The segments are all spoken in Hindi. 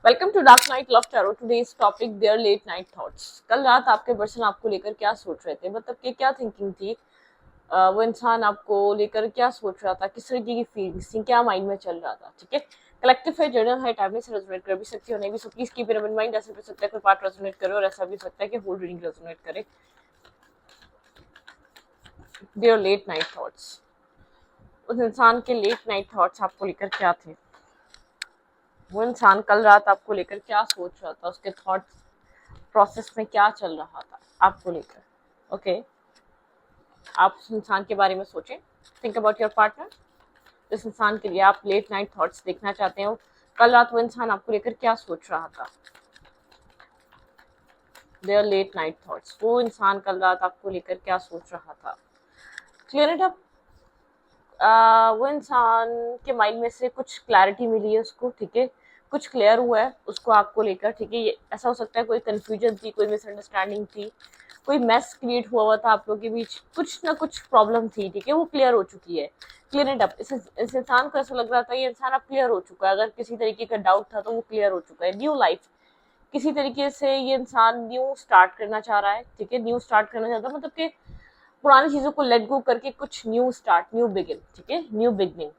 Welcome to dark night love tarot. Today's topic their late night thoughts. कल रात आपके पर्सन आपको लेकर क्या सोच रहे थे, मतलब कि क्या थिंकिंग थी। वो इंसान आपको लेकर क्या सोच रहा था, किस तरीके की फीलिंग्स थी, क्या माइंड में चल रहा था। ठीक है, कलेक्टिव है, जर्नल है, टाइमली से रेजोनेट कर भी सकती हो, नहीं भी। So please keep in mind. ऐसा भी हो सकता है कोई पार्ट रेजोनेट करे और ऐसा भी हो सकता है कि होल रीडिंग रेजोनेट करे। Their late night thoughts. उस इंसान के लेट नाइट थॉट्स आपको लेकर क्या थे। वो इंसान कल रात आपको लेकर क्या सोच रहा था, उसके थॉट्स प्रोसेस में क्या चल रहा था आपको लेकर। ओके, आप उस इंसान के बारे में सोचें। Think about your partner. इस इंसान के लिए आप लेट नाइट थॉट्स देखना चाहते हो। कल रात वो इंसान आपको लेकर क्या सोच रहा था। Their late night thoughts. वो इंसान कल रात आपको लेकर क्या सोच रहा था। Clear it up. वो इंसान के माइंड में से कुछ क्लैरिटी मिली है उसको। ठीक है, कुछ क्लियर हुआ है उसको आपको लेकर। ठीक है, ये ऐसा हो सकता है कोई कंफ्यूजन थी, कोई मिसअंडरस्टैंडिंग थी, कोई मैस क्रिएट हुआ था आप लोगों के बीच, कुछ ना कुछ प्रॉब्लम थी। ठीक है, वो क्लियर हो चुकी है। Clear it up. इस इंसान को ऐसा लग रहा था ये इंसान अब क्लियर हो चुका है। अगर किसी तरीके का डाउट था तो वो क्लियर हो चुका है। न्यू लाइफ, किसी तरीके से ये इंसान न्यू स्टार्ट करना चाह रहा है। ठीक है, न्यू स्टार्ट करना चाहता है, मतलब कि पुरानी चीजों को लेट गो करके कुछ न्यू स्टार्ट, न्यू बिगिन। ठीक है, न्यू बिगनिंग।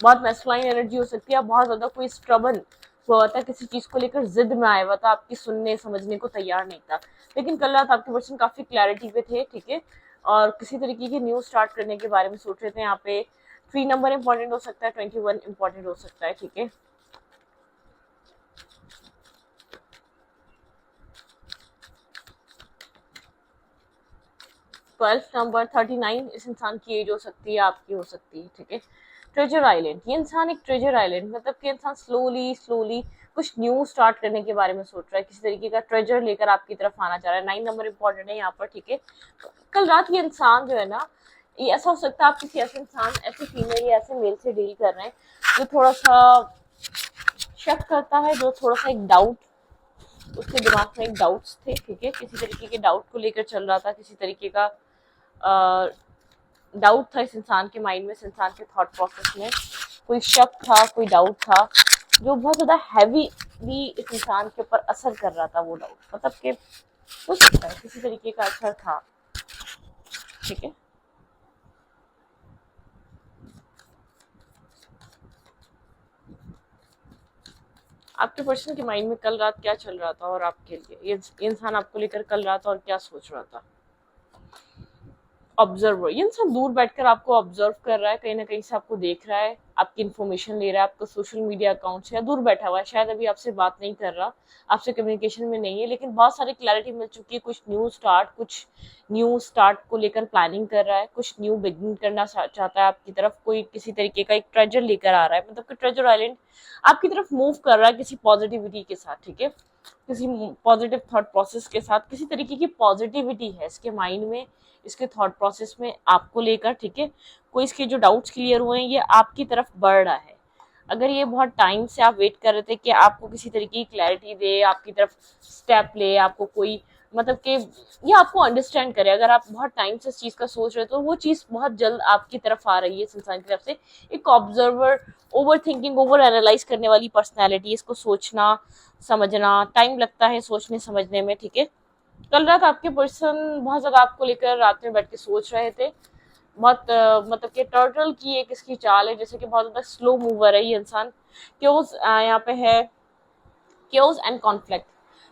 बहुत मैस्कुलाइन एनर्जी हो सकती है। बहुत ज्यादा कोई स्ट्रबल हुआ था, किसी चीज को लेकर जिद में आया हुआ था, आपकी सुनने समझने को तैयार नहीं था। लेकिन कल रात आपके पर्सन काफी क्लैरिटी पे थे। ठीक है, और किसी तरीके की न्यू स्टार्ट करने के बारे में सोच रहे थे। यहाँ पे 3 नंबर इंपॉर्टेंट हो सकता है, 21 इंपॉर्टेंट हो सकता है। ठीक है, 12 नंबर, 39 इस इंसान की एज हो सकती है, आपकी हो सकती है। ठीक है, ट्रेजर आइलैंड। ये इंसान एक ट्रेजर आइलैंड, मतलब कि इंसान स्लोली स्लोली कुछ न्यू स्टार्ट करने के बारे में सोच रहा है। किसी तरीके का ट्रेजर लेकर आपकी तरफ आना चाह रहा है। 9 नंबर इंपॉर्टेंट है यहाँ पर। ठीक है, कल रात ये इंसान जो है ना, ये ऐसा हो सकता है आप किसी ऐसे इंसान, ऐसे फीमेल या ऐसे मेल से डील कर रहे हैं जो थोड़ा सा शक करता है, जो थोड़ा सा एक डाउट, उसके दिमाग में एक डाउट्स थे। ठीक है, किसी तरीके के डाउट को लेकर चल रहा था, किसी तरीके का डाउट था इस इंसान के माइंड में, इस इंसान के थॉट प्रोसेस में कोई शक था, कोई डाउट था जो बहुत ज्यादा हैवी भी इस इंसान के ऊपर असर कर रहा था। वो डाउट मतलब कि हो सकता है किसी तरीके का असर था। ठीक है, आपके पर्सन के माइंड में कल रात क्या चल रहा था और आपके लिए ये इंसान आपको लेकर कल रात और क्या सोच रहा था। ऑब्जर्वर, ये इंसान दूर बैठकर आपको ऑब्जर्व कर रहा है, कहीं ना कहीं से आपको देख रहा है, आपकी इन्फॉर्मेशन ले रहा है, आपका सोशल मीडिया अकाउंट से, या दूर बैठा हुआ है, शायद अभी आपसे बात नहीं कर रहा, आपसे कम्युनिकेशन में नहीं है, लेकिन बहुत सारी क्लैरिटी मिल चुकी है। कुछ न्यू स्टार्ट को लेकर प्लानिंग कर रहा है, कुछ न्यू बिगिनिंग करना चाहता है आपकी तरफ। कोई किसी तरीके का एक ट्रेजर लेकर आ रहा है, मतलब कि ट्रेजर आइलैंड आपकी तरफ मूव कर रहा है किसी पॉजिटिविटी के साथ। ठीक है, किसी पॉजिटिव थॉट प्रोसेस के साथ, किसी तरीके की पॉजिटिविटी है इसके माइंड में, इसके थॉट प्रोसेस में आपको लेकर। ठीक है, कोई इसके जो डाउट्स क्लियर हुए हैं, ये आपकी तरफ बढ़ रहा है। अगर ये बहुत टाइम से आप वेट कर रहे थे कि आपको किसी तरीके की क्लैरिटी दे, आपकी तरफ स्टेप ले, आपको कोई मतलब कि ये आपको अंडरस्टैंड करे, अगर आप बहुत टाइम से इस चीज का सोच रहे हो तो वो चीज बहुत जल्द आपकी तरफ आ रही है इस इंसान की तरफ से। एक observer, over thinking, over analyse करने वाली पर्सनैलिटी, इसको सोचना समझना टाइम लगता है, सोचने समझने में। ठीक है, कल रात आपके पर्सन बहुत ज्यादा आपको लेकर रात में बैठ के सोच रहे थे। बहुत मतलब कि टर्टल की एक इसकी चाल है, जैसे कि बहुत ज्यादा स्लो मूवर है ये इंसान। क्यों यहाँ पे है क्योज एंड कॉन्फ्लिक्ट,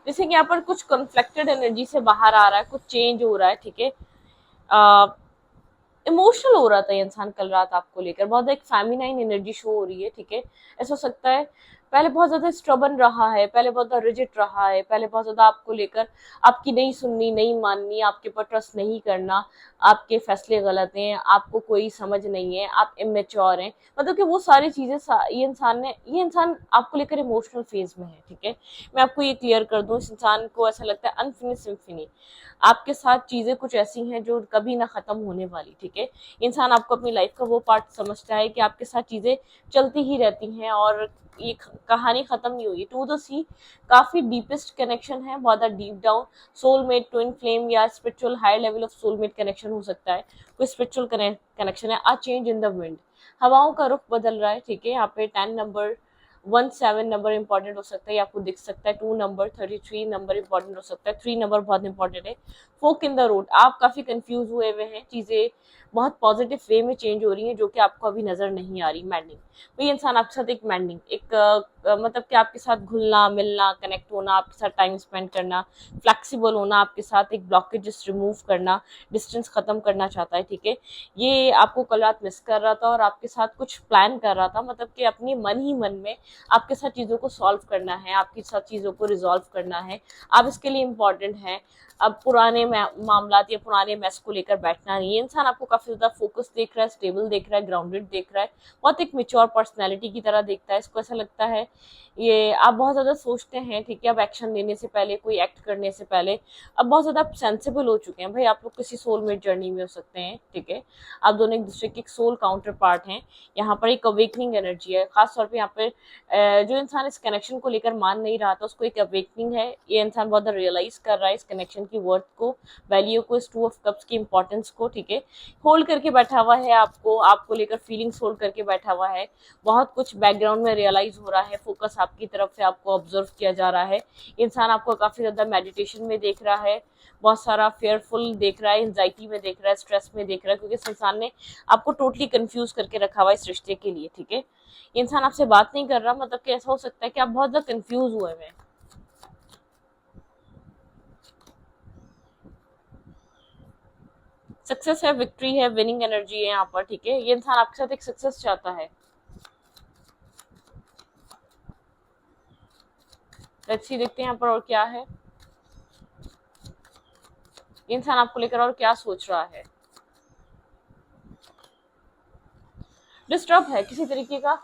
जैसे कि यहाँ पर कुछ कॉन्फ्लिक्टेड एनर्जी से बाहर आ रहा है, कुछ चेंज हो रहा है। ठीक है, इमोशनल हो रहा था ये इंसान कल रात आपको लेकर, बहुत एक फेमिनाइन एनर्जी शो हो रही है। ठीक है, ऐसा हो सकता है पहले बहुत ज्यादा स्ट्रबन रहा है, पहले बहुत ज्यादा रिजिड रहा है, पहले बहुत ज्यादा आपको लेकर आपकी नहीं सुननी, नहीं माननी, आपके पर ट्रस्ट नहीं करना, आपके फैसले गलत हैं, आपको कोई समझ नहीं है, आप इमेच्योर हैं, मतलब कि वो सारी चीजें ये इंसान आपको लेकर इमोशनल फेज में है। ठीक है, मैं आपको ये क्लियर कर दूं, इस इंसान को ऐसा लगता है अनफिनिश सिम्फनी, आपके साथ चीजें कुछ ऐसी हैं जो कभी ना खत्म होने वाली। ठीक है, इंसान आपको अपनी लाइफ का वो पार्ट समझता है कि आपके साथ चीजें चलती ही रहती हैं और ये कहानी खत्म नहीं हुई। टू द सी काफी डीपेस्ट कनेक्शन है, बहुत deep down soulmate, twin flame या spiritual high level of soulmate connection हो सकता है, कोई स्पिरिचुअल कनेक्शन है। A change in the wind, हवाओं का रुख बदल रहा है। ठीक है, यहाँ पे 10 नंबर 17 नंबर इंपॉर्टेंट हो सकता है, ये आपको दिख सकता है। 2 नंबर, 33 नंबर इंपॉर्टेंट हो सकता है। 3 नंबर बहुत इंपॉर्टेंट है। फोक इन द रोड, आप काफी कंफ्यूज हुए हुए हैं, चीजें बहुत पॉजिटिव वे में चेंज हो रही हैं जो कि आपको अभी नजर नहीं आ रही। मैंडिंग, वही इंसान आपके साथ एक मैंडिंग, एक मतलब कि आपके साथ घुलना मिलना, कनेक्ट होना, आपके साथ टाइम स्पेंड करना, फ्लेक्सिबल होना, आपके साथ एक ब्लॉकेजेस रिमूव करना, डिस्टेंस खत्म करना चाहता है। ठीक है, ये आपको कल रात मिस कर रहा था और आपके साथ कुछ प्लान कर रहा था, मतलब कि अपनी मन ही मन में आपके साथ चीज़ों को सॉल्व करना है, आपके साथ चीज़ों को रिजॉल्व करना है। आप इसके लिए इम्पॉर्टेंट हैं। अब पुराने मामला या पुराने मैस को लेकर बैठना नहीं है। इंसान आपको काफ़ी ज़्यादा फोकस देख रहा है, स्टेबल देख रहा है, ग्राउंडेड देख रहा है, बहुत एक मेच्योर पर्सनैलिटी की तरह देखता है। इसको ऐसा लगता है ये आप बहुत ज़्यादा सोचते हैं। ठीक है, अब एक्शन लेने से पहले, कोई एक्ट करने से पहले अब बहुत ज़्यादा सेंसिबल हो चुके हैं। भाई आप लोग किसी सोलमेट जर्नी में हो सकते हैं। ठीक है, आप दोनों एक दूसरे के सोल काउंटर पार्ट हैं। यहाँ पर एक अवेकनिंग एनर्जी है, खासतौर पे यहाँ पर जो इंसान इस कनेक्शन को लेकर मान नहीं रहा था उसको एक अवेकनिंग है। ये इंसान बहुत रियलाइज कर रहा है इस कनेक्शन की वर्थ को, वैल्यू को, इस 2 ऑफ कप्स की इंपॉर्टेंस को। ठीक है, होल्ड करके बैठा हुआ है, आपको लेकर फीलिंग्स होल्ड करके बैठा हुआ है। बहुत कुछ बैकग्राउंड में रियलाइज हो रहा है, फोकस आपकी तरफ से आपको ऑब्जर्व किया जा रहा है। इंसान आपको काफी ज्यादा मेडिटेशन में देख रहा है, बहुत सारा फेयरफुल देख रहा है, एंजाइटी में देख रहा है, स्ट्रेस में देख रहा है, क्योंकि इस इंसान ने आपको टोटली कंफ्यूज करके रखा हुआ है इस रिश्ते के लिए। ठीक है, ये इंसान आपसे बात नहीं कर रहा, मतलब कि ऐसा हो सकता है कि आप बहुत ज्यादा कंफ्यूज हुए हैं। सक्सेस है, विक्ट्री है, विनिंग एनर्जी है यहाँ पर। ठीक है, ये इंसान आपके साथ एक सक्सेस चाहता है। लेट्स सी, देखते हैं यहाँ पर और क्या है। ये इंसान आपको लेकर और क्या सोच रहा है। डिस्टर्ब है, किसी तरीके का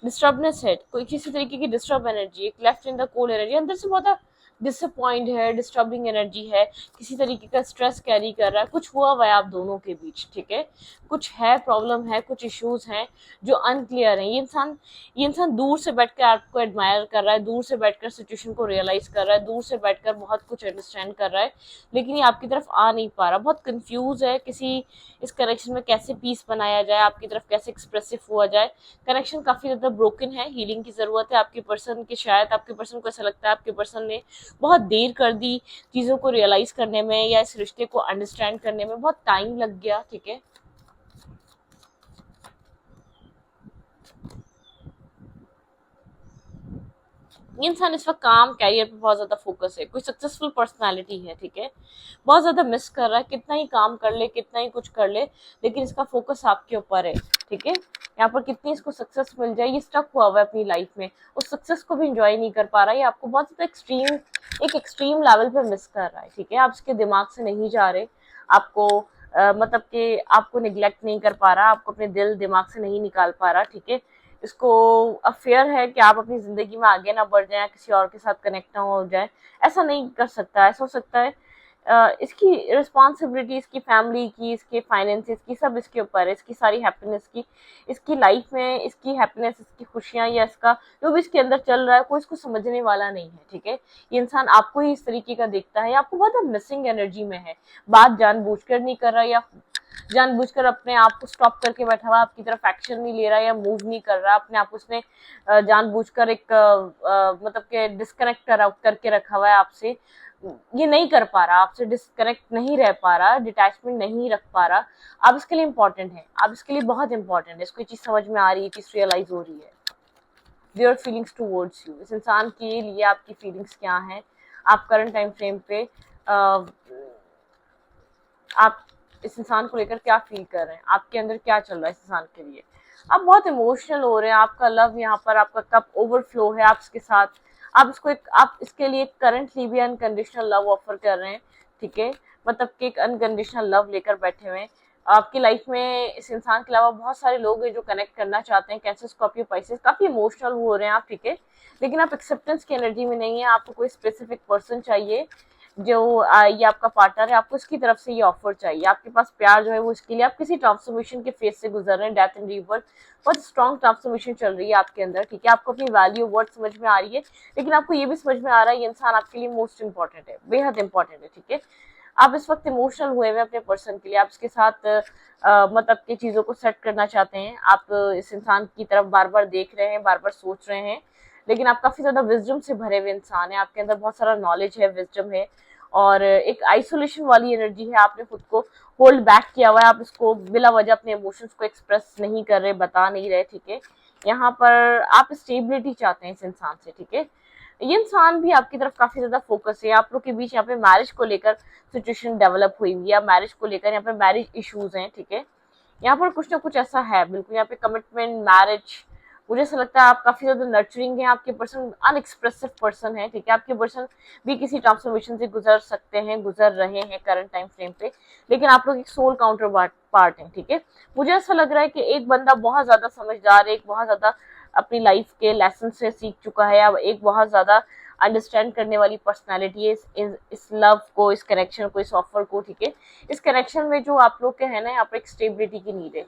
डिस्टर्बनेस है, कोई किसी तरीके की डिस्टर्ब एनर्जी, एक left in the cold energy, अंदर से बहुत डिसअपॉइंट है, डिस्टर्बिंग एनर्जी है, किसी तरीके का स्ट्रेस कैरी कर रहा है, कुछ हुआ हुआ है आप दोनों के बीच। ठीक है, कुछ है, प्रॉब्लम है, कुछ इश्यूज हैं जो अनक्लियर हैं। ये इंसान दूर से बैठकर आपको एडमायर कर रहा है, दूर से बैठकर सिचुएशन को रियलाइज कर रहा है, दूर से बैठकर बहुत कुछ अंडरस्टैंड कर रहा है, लेकिन ये आपकी तरफ आ नहीं पा रहा, बहुत कंफ्यूज है किसी इस कनेक्शन में कैसे पीस बनाया जाए, आपकी तरफ कैसे एक्सप्रेसिव हुआ जाए। कनेक्शन काफी ज्यादा ब्रोकन है, हीलिंग की जरूरत है आपके पर्सन की। शायद आपके पर्सन को ऐसा लगता है आपके पर्सन ने बहुत देर कर दी चीजों को रियलाइज करने में, या इस रिश्ते को अंडरस्टैंड करने में बहुत टाइम लग गया। ठीक है, ये इंसान इस वक्त काम कैरियर पे बहुत ज्यादा फोकस है, कोई सक्सेसफुल पर्सनालिटी है। ठीक है, बहुत ज्यादा मिस कर रहा है, कितना ही काम कर ले, कितना ही कुछ कर ले, लेकिन इसका फोकस आपके ऊपर है। ठीक है, यहाँ पर कितनी इसको सक्सेस मिल जाए, ये स्टक हुआ हुआ है अपनी लाइफ में, उस सक्सेस को भी इंजॉय नहीं कर पा रहा है। ये आपको बहुत ज्यादा एक एक्सट्रीम लेवल पे मिस कर रहा है। ठीक है, आप इसके दिमाग से नहीं जा रहे, आपको मतलब कि आपको निग्लेक्ट नहीं कर पा रहा, आपको अपने दिल दिमाग से नहीं निकाल पा रहा। ठीक है, इसको अफेयर है कि आप अपनी जिंदगी में आगे ना बढ़ जाएं, किसी और के साथ कनेक्ट ना हो जाए, ऐसा नहीं कर सकता। ऐसा हो सकता है इसकी रिस्पॉन्सिबिलिटी, इसकी फैमिली की, इसके फाइनेंसेस की, सब इसके ऊपर है, इसकी सारी हैप्पीनेस की, इसकी लाइफ में इसकी हैप्पीनेस, इसकी खुशियां, या इसका जो भी इसके अंदर चल रहा है, कोई इसको समझने वाला नहीं है। ठीक है, ये इंसान आपको ही इस तरीके का देखता है, आपको बहुत मिसिंग एनर्जी में है, बात जानबूझकर नहीं कर रहा, या जानबूझकर अपने आप को स्टॉप करके बैठा हुआ, आपकी तरफ एक्शन नहीं ले रहा या मूव नहीं कर रहा, अपने आप उसने जानबूझकर एक मतलब के डिस्कनेक्ट करके रखा हुआ है आपसे, ये नहीं कर पा रहा, आपसे डिस्कनेक्ट नहीं रह पा रहा, डिटैचमेंट नहीं रख पा रहा। आप इसके लिए इंपॉर्टेंट है, आप इसके लिए बहुत इंपॉर्टेंट है, इसको ये चीज समझ में आ रही है, चीज रियलाइज हो रही है। देयर फीलिंग्स टूवर्ड्स यू, इस इंसान के लिए आपकी फीलिंग्स क्या हैं, आप करंट टाइम फ्रेम पे आप इस इंसान को लेकर क्या फील कर रहे हैं, आपके अंदर क्या चल रहा है इस इंसान के लिए। आप बहुत इमोशनल हो रहे हैं, आपका लव यहाँ पर, आपका कप ओवरफ्लो है आप इसके साथ, आप इसके लिए करंटली भी अनकंडीशनल लव ऑफर कर रहे हैं। ठीक है, मतलब कि एक अनकंडीशनल लव लेकर बैठे हुए हैं। आपकी लाइफ में इस इंसान के अलावा बहुत सारे लोग हैं जो कनेक्ट करना चाहते हैं, कैंसर, स्कॉर्पियो, पाइसेस, काफी इमोशनल हो रहे हैं आप। ठीक है, लेकिन आप एक्सेप्टेंस की एनर्जी में नहीं है, आपको कोई स्पेसिफिक पर्सन चाहिए जो ये आपका पार्टनर है, आपको इसकी तरफ से ये ऑफर चाहिए, आपके पास प्यार जो है वो इसके लिए, आप किसी ट्रांसफॉर्मेशन के फेज से गुजर रहे हैं, डेथ एंड रीबर्थ, बहुत स्ट्रॉन्ग ट्रांसफॉर्मेशन चल रही है आपके अंदर। ठीक है, आपको अपनी वैल्यू वर्थ समझ में आ रही है, लेकिन आपको ये भी समझ में आ रहा है ये इंसान आपके लिए मोस्ट इंपॉर्टेंट है, बेहद इंपॉर्टेंट है। ठीक है, आप इस वक्त इमोशनल हुए हुए अपने पर्सन के लिए, आप इसके साथ मतलब की चीजों को सेट करना चाहते हैं, आप इस इंसान की तरफ बार बार देख रहे हैं, बार बार सोच रहे हैं, लेकिन आप काफी ज्यादा विजडम से भरे हुए इंसान है, आपके अंदर बहुत सारा नॉलेज है, विजडम है, और एक आइसोलेशन वाली एनर्जी है, आपने खुद को होल्ड बैक किया हुआ है, आप इसको बिला वजह अपने इमोशंस को एक्सप्रेस नहीं कर रहे, बता नहीं रहे, ठीक है। यहाँ पर आप स्टेबिलिटी चाहते हैं इस इंसान से, ठीक है। ये इंसान भी आपकी तरफ काफी ज्यादा फोकस है, आप लोग के बीच यहाँ पे मैरिज को लेकर सिचुएशन डेवलप हुई हुई है, मैरिज को लेकर यहाँ पे मैरिज इश्यूज हैं, ठीक है। यहाँ पर कुछ ना कुछ ऐसा है, बिल्कुल यहाँ पे कमिटमेंट, मैरिज, मुझे ऐसा लगता है आप काफी ज्यादा नर्चरिंग है, आपके पर्सन अनएक्सप्रेसिव पर्सन है, ठीक है। आपके पर्सन भी किसी ट्रांसफॉर्मेशन से गुजर सकते हैं, गुजर रहे हैं करंट टाइम फ्रेम पे, लेकिन आप लोग एक सोल काउंटर पार्ट है, ठीक है। मुझे ऐसा लग रहा है कि एक बंदा बहुत ज्यादा समझदार है, एक बहुत ज्यादा अपनी लाइफ के लेसन से सीख चुका है, अब एक बहुत ज्यादा अंडरस्टैंड करने वाली पर्सनैलिटी है इस लव को, इस कनेक्शन को, इस ऑफर को, ठीक है। इस कनेक्शन में जो आप लोग के है ना, यहाँ पर एक स्टेबिलिटी की नीड है,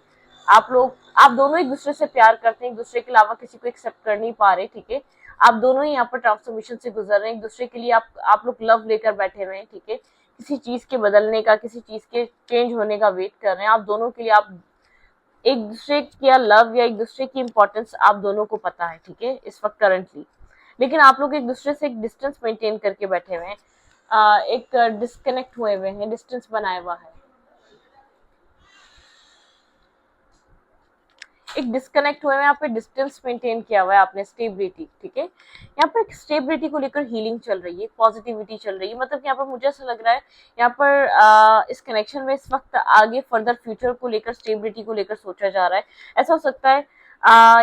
आप दोनों एक दूसरे से प्यार करते हैं, एक दूसरे के अलावा किसी को एक्सेप्ट कर नहीं पा रहे, ठीक है। आप दोनों ही यहाँ पर ट्रांसफॉर्मेशन से गुजर रहे हैं, एक दूसरे के लिए आप लोग लव लेकर बैठे हुए हैं, ठीक है। किसी चीज के बदलने का, किसी चीज के चेंज होने का वेट कर रहे हैं, आप दोनों के लिए, आप एक दूसरे का लव या एक दूसरे की इंपॉर्टेंस आप दोनों को पता है, ठीक है, इस वक्त करंटली। लेकिन आप लोग एक दूसरे से एक डिस्टेंस मेंटेन करके बैठे हुए हैं, एक डिस्कनेक्ट हुए हुए हैं, डिस्टेंस बनाया हुआ है, एक डिस्कनेक्ट हुए हैं, यहाँ पे डिस्टेंस मेंटेन किया हुआ है आपने, स्टेबिलिटी, ठीक है। यहाँ पर एक स्टेबिलिटी को लेकर हीलिंग चल रही है, पॉजिटिविटी चल रही है, मतलब कि यहाँ पर मुझे ऐसा लग रहा है यहाँ पर इस कनेक्शन में इस वक्त आगे फर्दर फ्यूचर को लेकर, स्टेबिलिटी को लेकर सोचा जा रहा है। ऐसा हो सकता है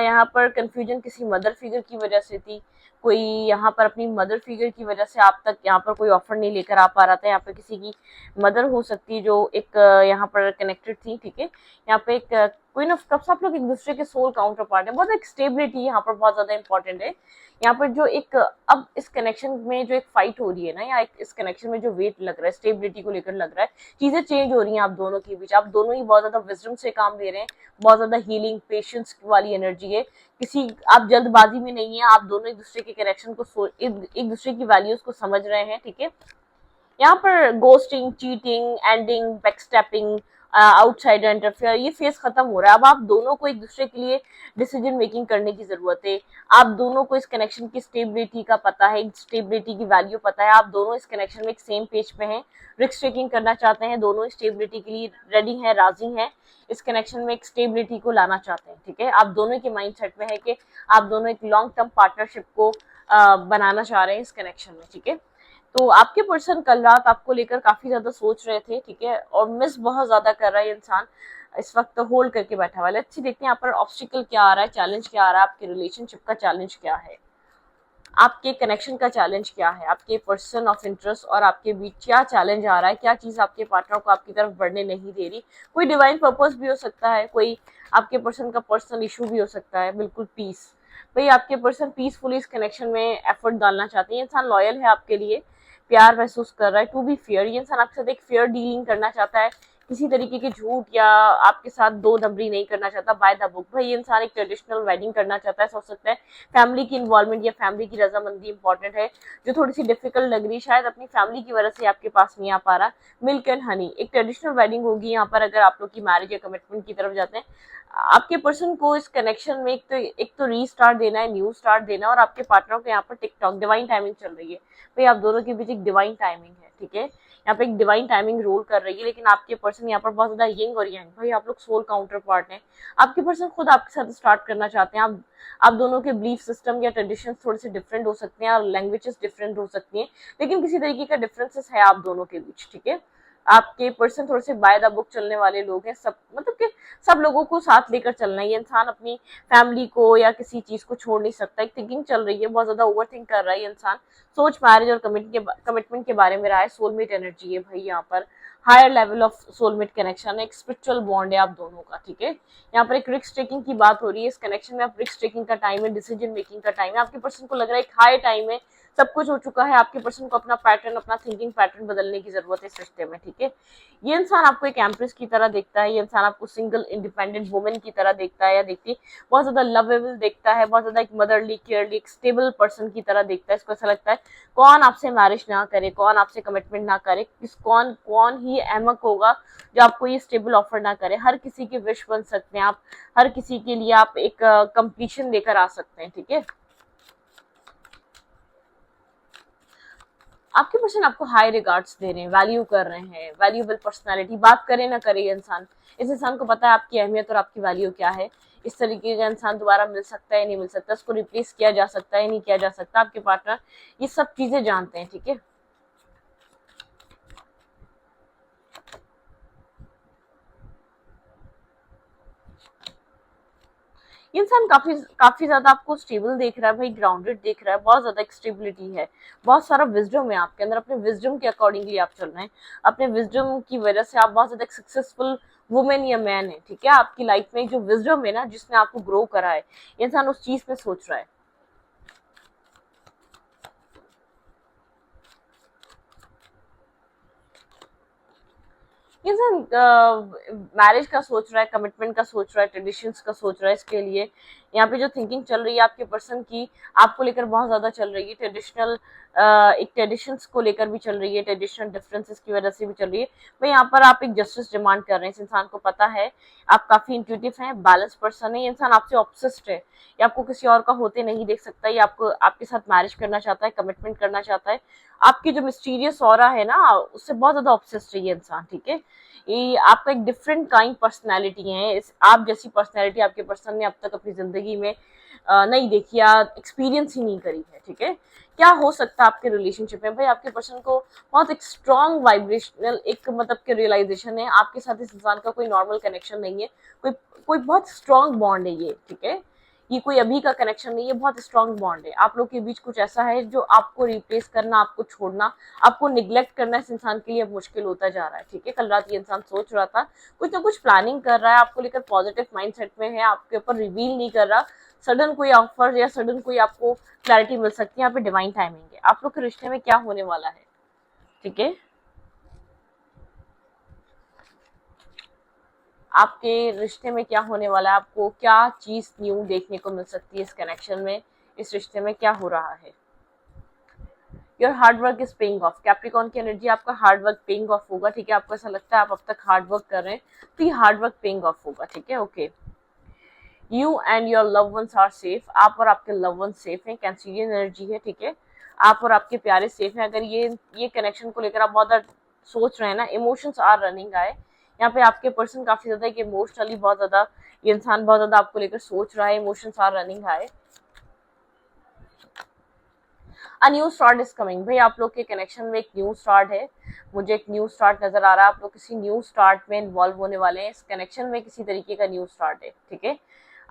यहाँ पर कंफ्यूजन किसी मदर फिगर की वजह से थी, कोई यहाँ पर अपनी मदर फिगर की वजह से आप तक यहाँ पर कोई ऑफर नहीं लेकर आ पा रहा था, यहाँ पर किसी की मदर हो सकती है जो एक यहाँ पर कनेक्टेड थी, ठीक है। यहाँ पे एक क्वीन ऑफ कप्स, आप लोग एक दूसरे के सोल काउंटर पार्ट है, बहुत एक स्टेबिलिटी यहाँ पर बहुत ज्यादा इंपॉर्टेंट है। यहाँ पर जो एक अब इस कनेक्शन में जो एक फाइट हो रही है ना, या एक इस कनेक्शन में जो वेट लग रहा है, स्टेबिलिटी को लेकर लग रहा है, चीजें चेंज हो रही हैं आप दोनों के बीच, आप दोनों ही बहुत ज्यादा विजडम से काम ले रहे हैं, बहुत ज्यादा हीलिंग, पेशेंस वाली एनर्जी है, किसी आप जल्दबाजी में नहीं है, आप दोनों एक दूसरे के कनेक्शन को एक दूसरे की वैल्यूज को समझ रहे हैं, ठीक है। यहाँ पर ghosting, cheating, ending, backstepping, outsider interfere, ये फेज खत्म हो रहा है। अब आप दोनों को एक दूसरे के लिए डिसीजन मेकिंग करने की जरूरत है, आप दोनों को इस कनेक्शन की स्टेबिलिटी का पता है, स्टेबिलिटी की वैल्यू पता है, आप दोनों इस कनेक्शन में एक सेम पेज पे हैं, रिस्क टेकिंग करना चाहते हैं, दोनों स्टेबिलिटी के लिए रेडी हैं, राजी हैं, इस कनेक्शन में एक स्टेबिलिटी को लाना चाहते हैं, ठीक है। आप दोनों के माइंड सेट में है कि आप दोनों एक लॉन्ग टर्म पार्टनरशिप को बनाना चाह रहे हैं इस कनेक्शन में, ठीक है। तो आपके पर्सन कल रात आपको लेकर काफी ज्यादा सोच रहे थे, ठीक है, और मिस बहुत ज्यादा कर रहा है इंसान, इस वक्त होल्ड करके बैठा हुआ है। लेट्स सी, देखते हैं यहाँ पर ऑब्स्टिकल क्या आ रहा है, चैलेंज क्या आ रहा है, आपके रिलेशनशिप का चैलेंज क्या है, आपके कनेक्शन का चैलेंज क्या है, आपके पर्सन ऑफ इंटरेस्ट और आपके बीच क्या चैलेंज आ रहा है, क्या चीज आपके पार्टनर को आपकी तरफ बढ़ने नहीं दे रही। कोई डिवाइन पर्पस भी हो सकता है, कोई आपके पर्सन का पर्सनल इशू भी हो सकता है, बिल्कुल पीस, भाई आपके पर्सन पीसफुली इस कनेक्शन में एफर्ट डालना चाहते हैं, इंसान लॉयल है आपके लिए, प्यार महसूस कर रहा है, टू बी फेयर, ये इंसान आपके साथ एक फेयर डीलिंग करना चाहता है, किसी तरीके के झूठ या आपके साथ दो नंबरी नहीं करना चाहता, बाय द बुक। भाई ये इंसान एक ट्रेडिशनल वेडिंग करना चाहता है, सोच सकता है फैमिली की इन्वॉल्वमेंट या फैमिली की रजामंदी इंपॉर्टेंट है, जो थोड़ी सी डिफिकल्ट लग रही है, शायद अपनी फैमिली की वजह से आपके पास नहीं आ पा रहा। मिल्क एंड हनी, एक ट्रेडिशनल वेडिंग होगी यहाँ पर, अगर आप लोग की मैरिज या कमिटमेंट की तरफ जाते हैं। आपके पर्सन को इस कनेक्शन में एक तो रीस्टार्ट देना है, न्यू स्टार्ट देना है, और आपके पार्टनर को यहाँ पर टिकटॉक डिवाइन टाइमिंग चल रही है, भाई आप दोनों के बीच एक डिवाइन टाइमिंग है, ठीक है। यहाँ पे एक डिवाइन टाइमिंग रोल कर रही है, लेकिन आपके पर्सन यहाँ पर बहुत ज्यादा यंग और यंग, भाई आप लोग सोल काउंटर पार्ट हैं, आपके पर्सन खुद आपके साथ स्टार्ट करना चाहते हैं। आप दोनों के बिलीफ सिस्टम या ट्रेडिशन थोड़े से डिफरेंट हो सकते हैं और लैंग्वेजेस डिफरेंट हो सकती हैं, लेकिन किसी तरीके का डिफरेंसेस है आप दोनों के बीच, ठीक है। आपके पर्सन थोड़े से बाय द बुक चलने वाले लोग हैं, सब मतलब कि सब लोगों को साथ लेकर चलना है, ये इंसान अपनी फैमिली को या किसी चीज को छोड़ नहीं सकता, एक थिंकिंग चल रही है, बहुत ज्यादा ओवर थिंक कर रहा है ये इंसान, सोच मैरिज और कमिटमेंट के बारे में रहा है, सोलमेट एनर्जी है भाई, यहाँ पर higher level of soulmate connection है, एक स्पिरिचुअल बॉन्ड है आप दोनों का, ठीक है। यहाँ पर एक रिस्क टेकिंग की बात हो रही है, इस कनेक्शन में आप रिस्क टेकिंग का टाइम है, डिसीजन मेकिंग का टाइम है, आपके पर्सन को लग रहा है एक हाई टाइम है, सब कुछ हो चुका है, आपके पर्सन को अपना पैटर्न, अपना थिंकिंग पैटर्न बदलने की जरूरत है इस रिश्ते में, ठीक है। ये इंसान आपको एक एम्प्रेस की तरह देखता है, ये इंसान आपको सिंगल इंडिपेंडेंट वुमेन की तरह देखता है या देखती है, बहुत ज्यादा लवेबल देखता है, बहुत ज्यादा एक मदरली केयरली एक स्टेबल पर्सन की तरह देखता है। इसको ऐसा लगता है कौन आपसे मैरिज ना करे, कौन आपसे कमिटमेंट ना करे, किस कौन कौन ही अहमक होगा जो आपको ये स्टेबल ऑफर ना करे। हर किसी के विश बन सकते हैं आप, हर किसी के लिए आप एक कंप्लीशन लेकर आ सकते हैं, ठीक है। आपके पर्सन आपको हाई रिगार्ड्स दे रहे हैं, वैल्यू कर रहे हैं, वैल्यूएबल पर्सनालिटी, बात करे ना करे ये इंसान, इस इंसान को पता है आपकी अहमियत और आपकी वैल्यू क्या है। इस तरीके का इंसान दोबारा मिल सकता है नहीं मिल सकता, उसको रिप्लेस किया जा सकता है नहीं किया जा सकता, आपके पार्टनर ये सब चीजें जानते हैं, ठीक है। ये इंसान काफी काफी ज्यादा आपको स्टेबल देख रहा है भाई, ग्राउंडेड देख रहा है, बहुत ज्यादा एक स्टेबिलिटी है, बहुत सारा विजडम है आपके अंदर, अपने विजडम के अकॉर्डिंगली आप चल रहे हैं, अपने विजडम की वजह से आप बहुत ज्यादा सक्सेसफुल वुमेन या मैन है, ठीक है। आपकी लाइफ में जो विजडम है ना, जिसने आपको ग्रो करा है, ये इंसान उस चीज पे सोच रहा है। इंसान मैरिज का सोच रहा है, कमिटमेंट का सोच रहा है, ट्रेडिशंस का सोच रहा है। इसके लिए यहाँ पे जो थिंकिंग चल रही है आपके पर्सन की, आपको लेकर बहुत ज्यादा चल रही है, ट्रेडिशनल एक ट्रेडिशंस को लेकर भी चल रही है, ट्रेडिशनल डिफरेंसेस की वजह से भी चल रही है। भाई यहाँ पर आप एक जस्टिस डिमांड कर रहे हैं, इस इंसान को पता है आप काफी इंट्यूटिव हैं, बैलेंस पर्सन है, ये इंसान आपसे ऑब्सेस्ड है, ये आपको किसी और का होते नहीं देख सकता, ये आपको आपके साथ मैरिज करना चाहता है, कमिटमेंट करना चाहता है। आपकी जो मिस्टीरियस ऑरा है ना, उससे बहुत ज्यादा ऑब्सेस्ड है ये इंसान, ठीक है। ये आपका एक डिफरेंट काइंड पर्सनैलिटी है, आप जैसी पर्सनैलिटी आपके पर्सन ने अब तक अपनी जिंदगी में नहीं देखी या एक्सपीरियंस ही नहीं करी है, ठीक है। क्या हो सकता है आपके रिलेशनशिप में, भाई आपके पर्सन को बहुत एक स्ट्रॉन्ग वाइब्रेशनल एक मतलब के रियलाइजेशन है आपके साथ इस इंसान का कोई नॉर्मल कनेक्शन नहीं है, कोई कोई बहुत स्ट्रॉन्ग बॉन्ड है ये, ठीक है। ये कोई अभी का कनेक्शन नहीं है, बहुत स्ट्रॉन्ग बॉन्ड है आप लोग के बीच। कुछ ऐसा है जो आपको रिप्लेस करना, आपको छोड़ना, आपको निग्लेक्ट करना इस इंसान के लिए अब मुश्किल होता जा रहा है, ठीक है। कल रात ये इंसान सोच रहा था, कुछ ना कुछ प्लानिंग कर रहा है, आपको लेकर पॉजिटिव माइंडसेट में है, आपके ऊपर रिवील नहीं कर रहा। सडन कोई ऑफर या सडन कोई आपको क्लैरिटी मिल सकती है, यहाँ पे डिवाइन टाइमिंग है। आप लोग के रिश्ते में क्या होने वाला है, ठीक है। आपके रिश्ते में क्या होने वाला है, आपको क्या चीज न्यू देखने को मिल सकती है इस कनेक्शन में, इस रिश्ते में क्या हो रहा है। Your hard work is paying off, Capricorn की एनर्जी आपका हार्ड वर्क पेइंग ऑफ होगा, ठीक है। आपको ऐसा लगता है आप अब तक हार्ड वर्क कर रहे हैं, तो ये हार्ड वर्क पेइंग ऑफ होगा, ठीक है, okay. You and your loved ones are safe, आप और आपके लव वंस सेफ हैं, कैंसिलियन एनर्जी है, ठीक है। आप और आपके प्यारे सेफ हैं। अगर ये कनेक्शन को लेकर आप बहुत ज्यादा सोच रहे हैं ना, इमोशंस आर रनिंग आए यहाँ पे, आपके पर्सन काफी ज्यादा इमोशनली बहुत ज्यादा, ये इंसान बहुत ज्यादा आपको लेकर सोच रहा है, इमोशंस आर रनिंग आए। A new start is coming, भाई आप लोग के कनेक्शन में एक न्यू स्टार्ट है, मुझे एक न्यू स्टार्ट नजर आ रहा है। आप लोग किसी न्यू स्टार्ट में इन्वॉल्व होने वाले हैं, इस कनेक्शन में किसी तरीके का न्यू स्टार्ट है, ठीक है।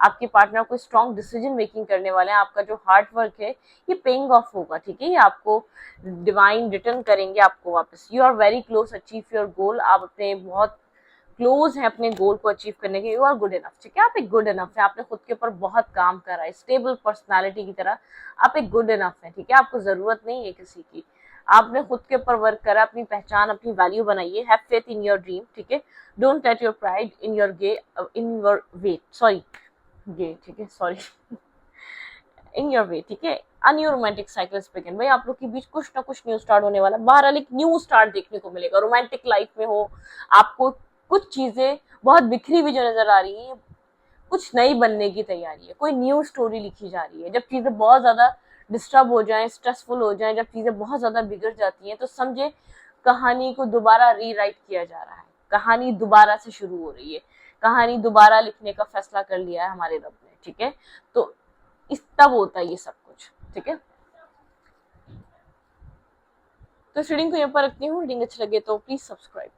आपके पार्टनर को स्ट्रॉन्ग डिसीजन मेकिंग करने वाले हैं, आपका जो हार्ड वर्क है ये पेइंग ऑफ होगा, ठीक है। ये आपको डिवाइन रिटर्न करेंगे आपको वापस। You are very close achieve your goal, आप अपने बहुत क्लोज है अपने गोल को अचीव करने के। यू आर गुड इनफ, ठीक है, आप एक गुड इनफ है, आपने खुद के ऊपर बहुत काम करा है, स्टेबल पर्सनालिटी की तरह आप एक गुड इनफ है, ठीक है। आपको जरूरत नहीं है किसी की, आपने खुद के ऊपर वर्क करा, अपनी पहचान अपनी वैल्यू बनाइए। Have faith in your dream, ठीक है। Don't let your pride in your way, sorry get, ठीक है, सॉरी इन योर वे, ठीक है। A new romantic cycle begin, भाई आप लोग के बीच कुछ ना कुछ न्यू स्टार्ट होने वाला, बहरहाल एक न्यू स्टार्ट देखने को मिलेगा। रोमांटिक लाइफ में हो आपको, कुछ चीजें बहुत बिखरी हुई जो नजर आ रही है, कुछ नई बनने की तैयारी है, कोई न्यू स्टोरी लिखी जा रही है। जब चीजें बहुत ज्यादा डिस्टर्ब हो जाएं, स्ट्रेसफुल हो जाएं, जब चीजें बहुत ज्यादा बिगड़ जाती हैं, तो समझे कहानी को दोबारा रीराइट किया जा रहा है, कहानी दोबारा से शुरू हो रही है, कहानी दोबारा लिखने का फैसला कर लिया है हमारे रब ने, ठीक है। तो इस तब होता है ये सब कुछ, ठीक है। तो इस रीडिंग को यहाँ पर रखती हूँ, रीडिंग अच्छी लगे तो प्लीज सब्सक्राइब।